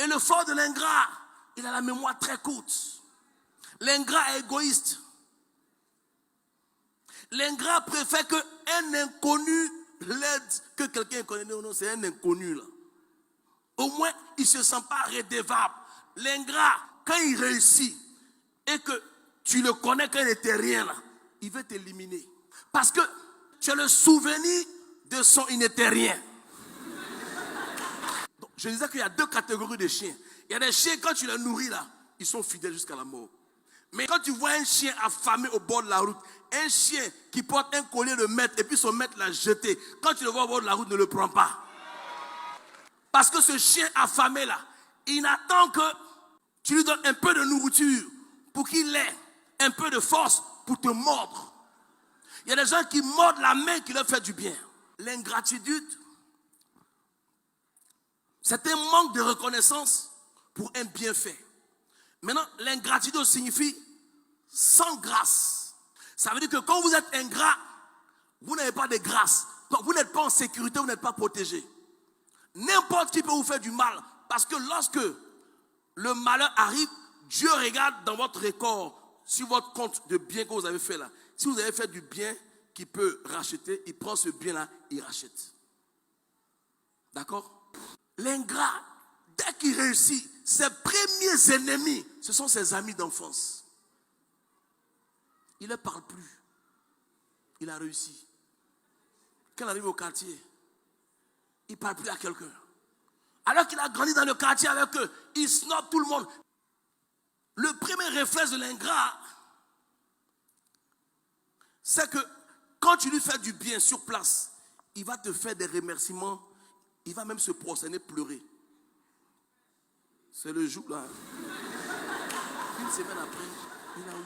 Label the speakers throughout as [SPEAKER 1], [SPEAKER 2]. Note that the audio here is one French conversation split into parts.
[SPEAKER 1] Et le fort de l'ingrat, il a la mémoire très courte. L'ingrat est égoïste. L'ingrat préfère qu'un inconnu l'aide que quelqu'un connaît. Non, c'est un inconnu là. Au moins, il ne se sent pas redevable. L'ingrat, quand il réussit et que tu le connais quand il n'était rien là, il veut t'éliminer. Parce que tu as le souvenir de son il n'était rien. Donc, je disais qu'il y a deux catégories de chiens. Il y a des chiens, quand tu les nourris là, ils sont fidèles jusqu'à la mort. Mais quand tu vois un chien affamé au bord de la route, un chien qui porte un collier de maître et puis son maître l'a jeté, quand tu le vois au bord de la route, ne le prends pas. Parce que ce chien affamé là, il n'attend que tu lui donnes un peu de nourriture pour qu'il ait un peu de force pour te mordre. Il y a des gens qui mordent la main qui leur fait du bien. L'ingratitude, c'est un manque de reconnaissance pour un bienfait. Maintenant, l'ingratitude signifie sans grâce. Ça veut dire que quand vous êtes ingrat, vous n'avez pas de grâce. Donc vous n'êtes pas en sécurité, vous n'êtes pas protégé. N'importe qui peut vous faire du mal. Parce que lorsque le malheur arrive, Dieu regarde dans votre record, sur votre compte de bien que vous avez fait là. Si vous avez fait du bien qu'il peut racheter, il prend ce bien-là, il rachète. D'accord? L'ingrat, dès qu'il réussit, ses premiers ennemis, ce sont ses amis d'enfance. Il ne parle plus. Il a réussi. Quand il arrive au quartier, il ne parle plus à quelqu'un. Alors qu'il a grandi dans le quartier avec eux, il snob tout le monde. Le premier réflexe de l'ingrat, c'est que quand tu lui fais du bien sur place, il va te faire des remerciements, il va même se prosterner, pleurer. C'est le jour là. Une semaine après, il a oublié.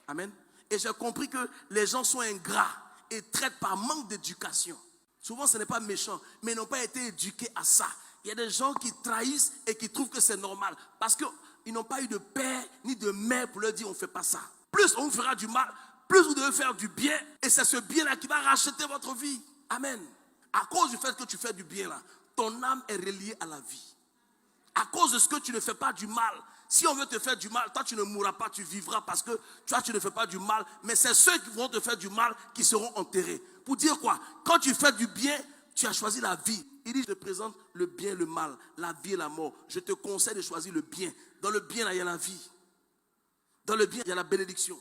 [SPEAKER 1] Amen. Et j'ai compris que les gens sont ingrats et traitent par manque d'éducation. Souvent ce n'est pas méchant, mais ils n'ont pas été éduqués à ça. Il y a des gens qui trahissent et qui trouvent que c'est normal. Parce qu'ils n'ont pas eu de père ni de mère pour leur dire on ne fait pas ça. Plus on vous fera du mal, plus vous devez faire du bien. Et c'est ce bien-là qui va racheter votre vie. Amen. À cause du fait que tu fais du bien là, ton âme est reliée à la vie. À cause de ce que tu ne fais pas du mal. Si on veut te faire du mal, toi tu ne mourras pas, tu vivras parce que toi tu ne fais pas du mal. Mais c'est ceux qui vont te faire du mal qui seront enterrés. Pour dire quoi? Quand tu fais du bien, tu as choisi la vie. Il dit, je te présente le bien et le mal, la vie et la mort. Je te conseille de choisir le bien. Dans le bien, là, il y a la vie. Dans le bien, il y a la bénédiction.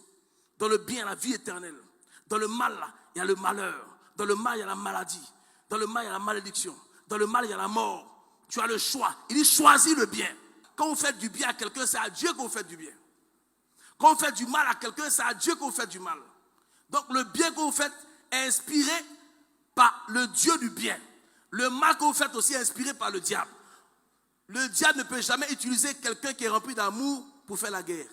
[SPEAKER 1] Dans le bien, il y a la vie éternelle. Dans le mal, là, il y a le malheur. Dans le mal, il y a la maladie. Dans le mal, il y a la malédiction. Dans le mal, il y a la mort. Tu as le choix. Il dit, choisis le bien. Quand vous faites du bien à quelqu'un, c'est à Dieu que vous faites du bien. Quand vous faites du mal à quelqu'un, c'est à Dieu que vous faites du mal. Donc le bien que vous faites est inspiré par le Dieu du bien. Le mal que vous faites aussi est inspiré par le diable. Le diable ne peut jamais utiliser quelqu'un qui est rempli d'amour pour faire la guerre.